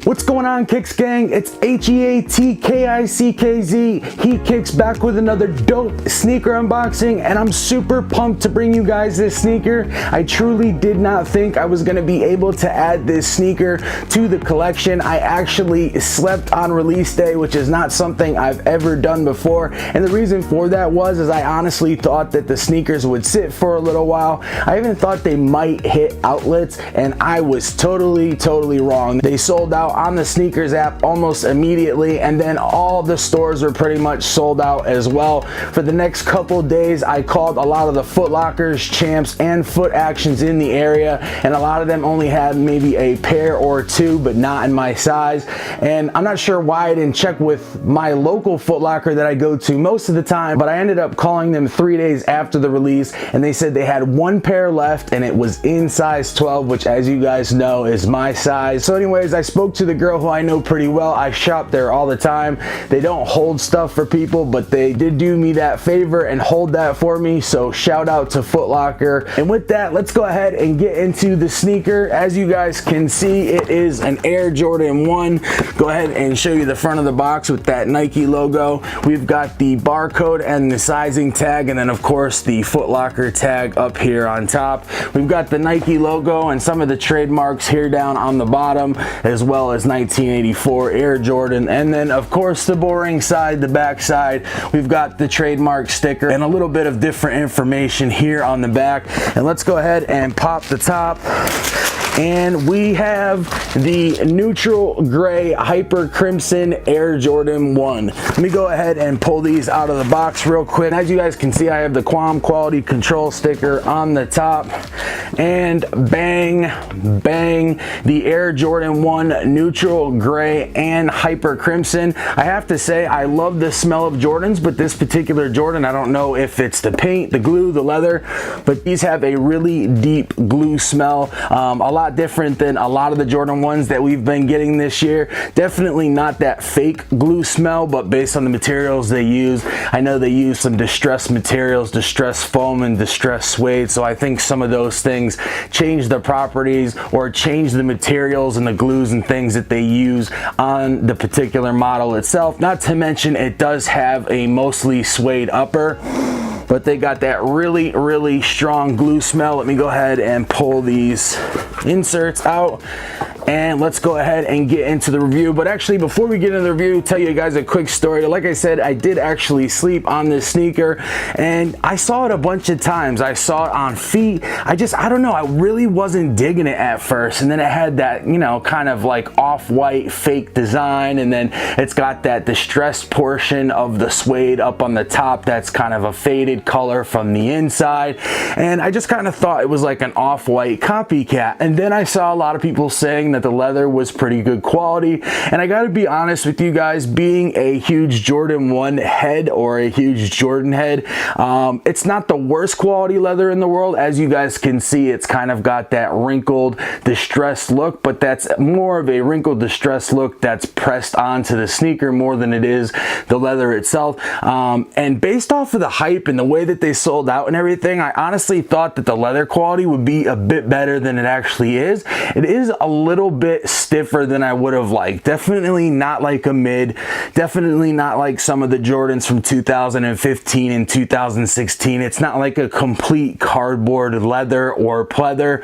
What's going on, Kicks Gang? It's HEATKICKZ. Heat Kicks back with another dope sneaker unboxing, and I'm super pumped to bring you guys this sneaker. I truly did not think I was going to be able to add this sneaker to the collection. I actually slept on release day, which is not something I've ever done before, and the reason for that was I honestly thought that the sneakers would sit for a little while. I even thought they might hit outlets, and I was totally wrong. They sold out on the sneakers app almost immediately, and then all the stores were pretty much sold out as well. For the next couple days, I called a lot of the Foot Lockers, Champs, and Foot Actions in the area, and a lot of them only had maybe a pair or two, but not in my size. And I'm not sure why I didn't check with my local Foot Locker that I go to most of the time, but I ended up calling them 3 days after the release, and they said they had one pair left, and it was in size 12, which, as you guys know, is my size. So anyways, I spoke to the girl who I know pretty well. I shop there all the time. They don't hold stuff for people, but they did do me that favor and hold that for me, so shout out to Foot Locker. And with that, let's go ahead and get into the sneaker. As you guys can see, it is an Air Jordan 1. Go ahead and show you the front of the box with that Nike logo. We've got the barcode and the sizing tag, and then of course the Foot Locker tag up here on top. We've got the Nike logo and some of the trademarks here down on the bottom, as well as 1984 Air Jordan. And then of course the boring side, the back side, we've got the trademark sticker and a little bit of different information here on the back. And let's go ahead and pop the top. And we have the neutral gray hyper crimson Air Jordan 1. Let me go ahead and pull these out of the box real quick. As you guys can see, I have the Qualm quality control sticker on the top, and bang the Air Jordan 1 neutral gray and hyper crimson. I have to say, I love the smell of Jordans, but this particular Jordan, I don't know if it's the paint, the glue, the leather, but these have a really deep glue smell. A lot different than a lot of the Jordan 1s that we've been getting this year. Definitely not that fake glue smell, but based on the materials they use, I know they use some distressed materials, distressed foam and distressed suede, so I think some of those things change the properties or change the materials and the glues and things that they use on the particular model itself. Not to mention, it does have a mostly suede upper, but they got that really strong glue smell. Let me go ahead and pull these inserts out, and let's go ahead and get into the review. But actually, before we get into the review, tell you guys a quick story. Like I said, I did actually sleep on this sneaker, and I saw it a bunch of times. I saw it on feet. I don't know, I really wasn't digging it at first, and then it had that, you know, kind of like off-white fake design, and then it's got that distressed portion of the suede up on the top that's kind of a faded color from the inside, and I just kind of thought it was like an off-white copycat. And then I saw a lot of people saying that the leather was pretty good quality, and I gotta be honest with you guys, being a huge Jordan 1 head or a huge Jordan head, it's not the worst quality leather in the world. As you guys can see, it's kind of got that wrinkled, distressed look, but that's more of a wrinkled, distressed look that's pressed onto the sneaker more than it is the leather itself. And based off of the hype and the way that they sold out and everything, I honestly thought that the leather quality would be a bit better than it actually is. It is a little bit stiffer than I would have liked. Definitely not like a mid, definitely not like some of the Jordans from 2015 and 2016. It's not like a complete cardboard leather or pleather.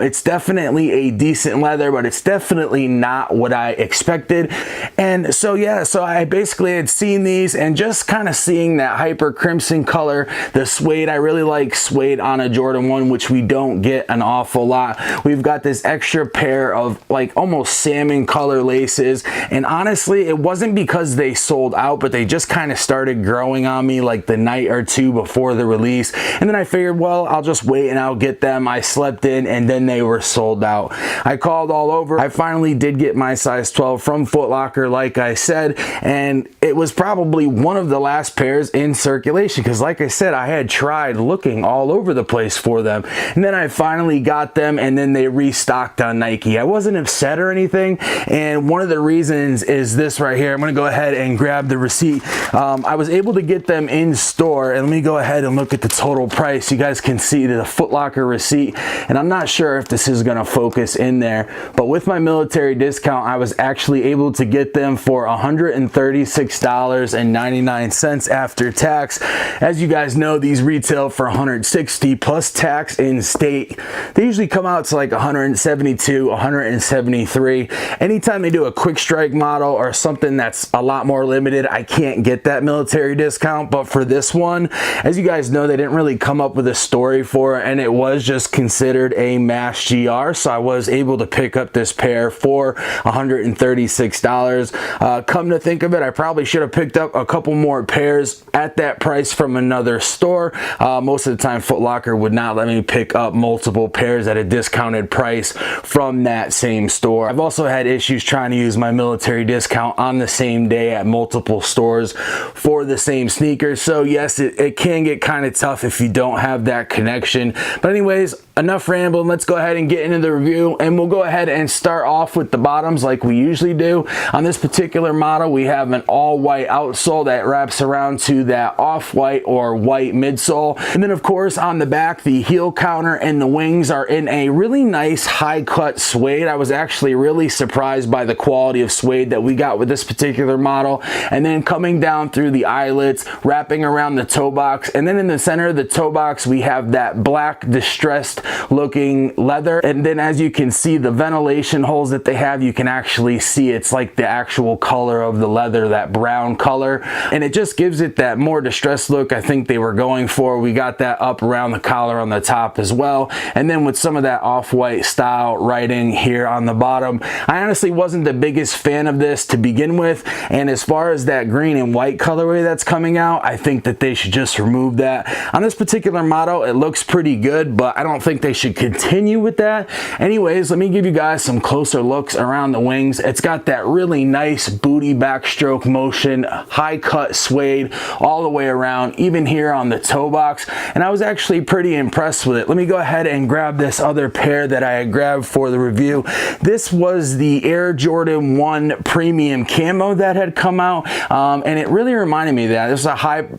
It's definitely a decent leather, but it's definitely not what I expected. And so yeah, so I basically had seen these, and just kind of seeing that hyper crimson color, the suede. I really like suede on a Jordan 1, which we don't get an awful lot. We've got this extra pair of like almost salmon color laces, and honestly, it wasn't because they sold out, but they just kind of started growing on me like the night or two before the release, and then I figured, well, I'll just wait and I'll get them. I slept in, and then they were sold out. I called all over. I finally did get my size 12 from Foot Locker, like I said, and it it was probably one of the last pairs in circulation, because like I said, I had tried looking all over the place for them, and then I finally got them, and then they restocked on Nike. I wasn't upset or anything, and one of the reasons is this right here. I'm gonna go ahead and grab the receipt. I was able to get them in store, and let me go ahead and look at the total price. You guys can see the Foot Locker receipt, and I'm not sure if this is gonna focus in there, but with my military discount, I was actually able to get them for $136.99 after tax. As you guys know, these retail for $160 plus tax in state. They usually come out to like $172, $173. Anytime they do a quick strike model or something that's a lot more limited, I can't get that military discount. But for this one, as you guys know, they didn't really come up with a story for it, and it was just considered a mass GR, so I was able to pick up this pair for $136. Come to think of it, I probably should have picked up a couple more pairs at that price from another store. Most of the time Foot Locker would not let me pick up multiple pairs at a discounted price from that same store. I've also had issues trying to use my military discount on the same day at multiple stores for the same sneakers. So yes, it can get kind of tough if you don't have that connection. But anyways, enough rambling. Let's go ahead and get into the review, and we'll go ahead and start off with the bottoms like we usually do. On this particular model, we have an all white outsole that wraps around to that off-white or white midsole, and then of course on the back, the heel counter and the wings are in a really nice high cut suede. I was actually really surprised by the quality of suede that we got with this particular model. And then coming down through the eyelets, wrapping around the toe box, and then in the center of the toe box we have that black distressed looking leather. And then as you can see, the ventilation holes that they have, you can actually see it's like the actual color of the leather, that brown color, and it just gives it that more distressed look I think they were going for. We got that up around the collar on the top as well, and then with some of that off-white style writing here on the bottom. I honestly wasn't the biggest fan of this to begin with, and as far as that green and white colorway that's coming out, I think that they should just remove that. On this particular model, it looks pretty good, but I don't think they should continue with that. Anyways, let me give you guys some closer looks around the wings. It's got that really nice booty backstroke motion, high cut suede all the way around, even here on the toe box, and I was actually pretty impressed with it. Let me go ahead and grab this other pair that I had grabbed for the review. This was the Air Jordan 1 Premium Camo that had come out, and it really reminded me of that.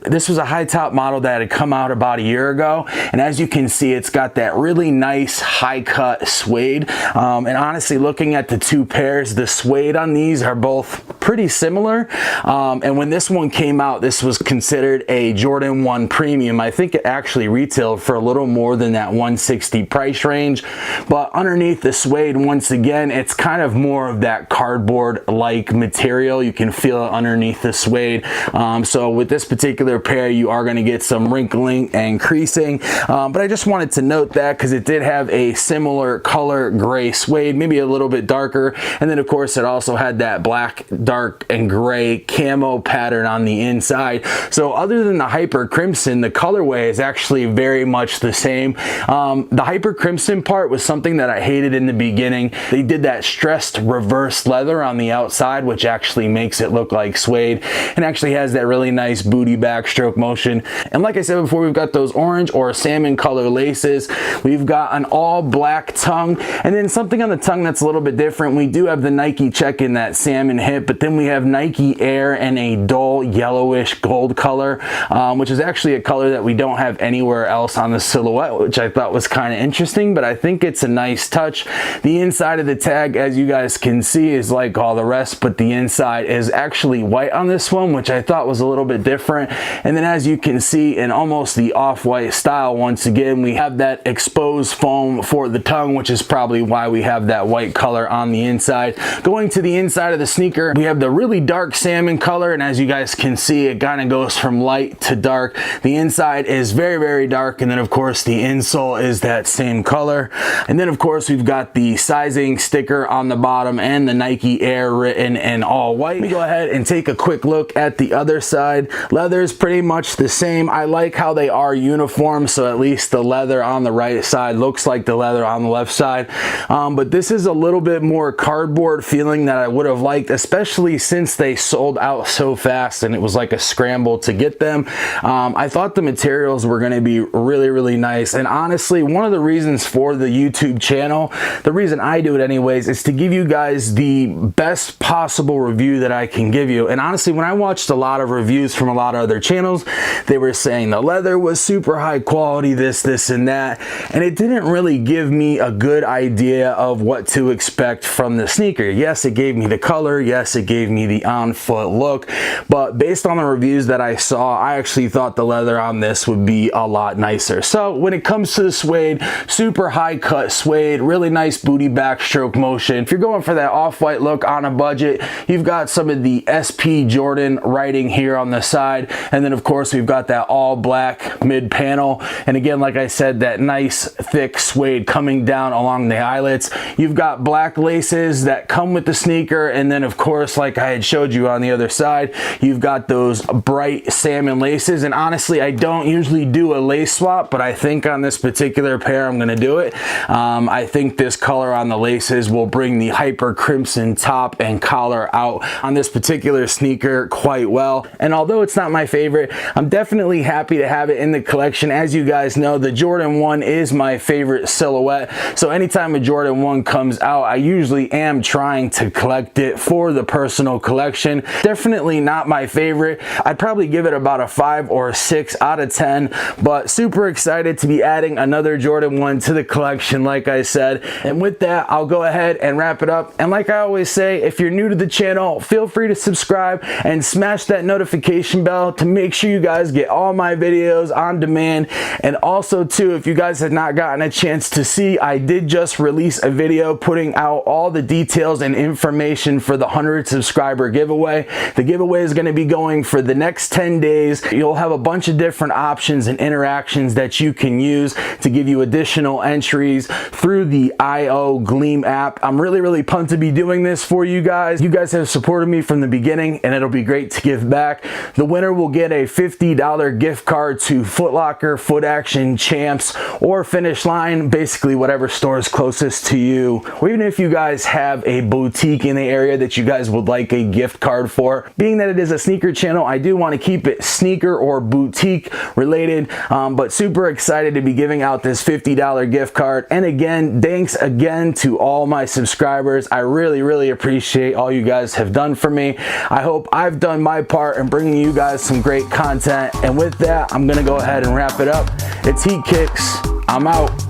This was a high top model that had come out about a year ago, and as you can see, it's got that really nice high cut suede, and honestly, looking at the two pairs, the suede on these are both pretty similar, and when this one came out, this was considered a Jordan 1 Premium. I think it actually retailed for a little more than that $160 price range, but underneath the suede, once again, it's kind of more of that cardboard like material. You can feel it underneath the suede, so with this particular pair, you are going to get some wrinkling and creasing, but I just wanted to note that because it did have a similar color gray suede, maybe a little bit darker, and then of course it also had that black, dark, and gray camo pattern on the inside. So other than the hyper crimson, the colorway is actually very much the same. The hyper crimson part was something that I hated in the beginning. They did that stressed reverse leather on the outside, which actually makes it look like suede, and actually has that really nice booty backstroke motion. And like I said before, we've got those orange or salmon color laces. We've got an all black tongue, and then something on the tongue that's a little bit different. We do have the Nike check in that salmon hip, but then we have Nike Air in a dull yellowish gold color, which is actually a color that we don't have anywhere else on the silhouette, which I thought was kind of interesting, but I think it's a nice touch. The inside of the tag, as you guys can see, is like all the rest, but the inside is actually white on this one, which I thought was a little bit different. And then as you can see, in almost the off-white style, once again, we have that exposed foam for the tongue, which is probably why we have that white color on the inside. Going to the inside of the sneaker, we have the really dark salmon color, and as you guys can see, it kind of goes from light to dark. The inside is very, very dark, and then of course the insole is that same color. And then of course we've got the sizing sticker on the bottom and the Nike Air written in all white. Let me go ahead and take a quick look at the other side. Leather is pretty much the same. I like how they are uniform, so at least the leather on the right side looks like the leather on the left side, but this is a little bit more cardboard feeling that I would have liked, especially especially since they sold out so fast and it was like a scramble to get them. I thought the materials were going to be really, really nice. And honestly, one of the reasons for the YouTube channel, the reason I do it anyways, is to give you guys the best possible review that I can give you. And honestly, when I watched a lot of reviews from a lot of other channels, they were saying the leather was super high quality, this and that, and it didn't really give me a good idea of what to expect from the sneaker. Yes, it gave me the color, yes, it gave me the on-foot look, but based on the reviews that I saw, I actually thought the leather on this would be a lot nicer. So when it comes to the suede, super high cut suede, really nice booty backstroke motion. If you're going for that off-white look on a budget, you've got some of the SP Jordan writing here on the side, and then of course we've got that all black mid panel, and again, like I said, that nice thick suede coming down along the eyelets. You've got black laces that come with the sneaker, and then of course, like I had showed you on the other side, you've got those bright salmon laces. And honestly, I don't usually do a lace swap, but I think on this particular pair I'm going to do it. I think this color on the laces will bring the hyper crimson top and collar out on this particular sneaker quite well. And although it's not my favorite, I'm definitely happy to have it in the collection. As you guys know, the Jordan 1 is my favorite silhouette, so anytime a Jordan 1 comes out, I usually am trying to collect it for the personal collection. Definitely not my favorite. I'd probably give it about a 5 or a 6 out of 10, but super excited to be adding another Jordan 1 to the collection, like I said. And with that, I'll go ahead and wrap it up. And like I always say, if you're new to the channel, feel free to subscribe and smash that notification bell to make sure you guys get all my videos on demand. And also too, if you guys have not gotten a chance to see, I did just release a video putting out all the details and information for the 100 subscriber giveaway. The giveaway is going to be going for the next 10 days. You'll have a bunch of different options and interactions that you can use to give you additional entries through the IO Gleam app. I'm really, really pumped to be doing this for you guys. You guys have supported me from the beginning, and it'll be great to give back. The winner will get a $50 gift card to Foot Locker, Foot Action, Champs, or Finish Line, basically whatever store is closest to you. Or even if you guys have a boutique in the area that you guys would like a gift card for. Being that it is a sneaker channel, I do want to keep it sneaker or boutique related, but super excited to be giving out this $50 gift card. And again, thanks again to all my subscribers. I really, really appreciate all you guys have done for me. I hope I've done my part in bringing you guys some great content. And with that, I'm going to go ahead and wrap it up. It's Heat Kicks. I'm out.